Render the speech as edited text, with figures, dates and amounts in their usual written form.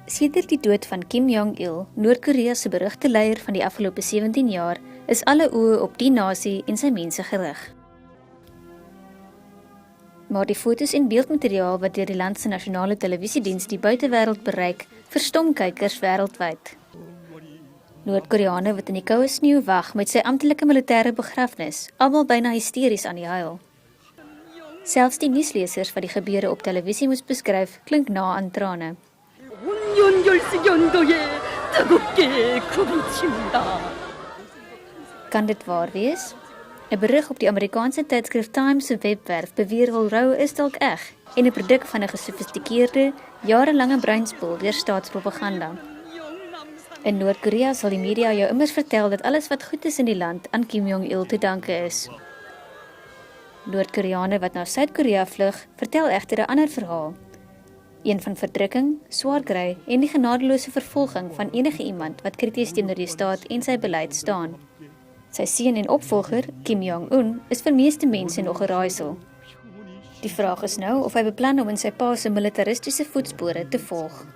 Sedert die dood van Kim Jong-il, Noord-Korea se berugte leier van die afgelope 17 jaar, is alle oë op die nasie en sy mense gerig. Maar die foto's en beeldmateriaal wat deur die land se nasionale televisiediens die buitewêreld bereik, verstom kykers wêreldwyd. Noord-Koreane wat in die koue sneeu wag met sy amptelike militêre begrafnis, almal byna hysteries aan die huil. Selfs die nuuslesers wat die gebeure op televisie moes beskryf, klink na aan trane. Kan dit waar wees? 'n Berig op die Amerikaanse tydskrif Times se webwerf beweer hul rou is dalk eg en 'n produk van 'n gesofistikeerde, jarelange breinspoel deur staatspropaganda. In Noord-Korea sal die media jou immers vertel dat alles wat goed is in die land aan Kim Jong-il te danke is. Noord-Koreane wat na Suid-Korea vlug, vertel egter 'n ander verhaal. Een van verdrukking, swaar kry en die genadeloose vervolging van enige iemand wat krities teenoor die staat en sy beleid staan. Sy seun en opvolger, Kim Jong-un, is vir meeste mense nog 'n raaisel. Die vraag is nou of hy beplan om in sy pa se militaristiese voetspore te volg.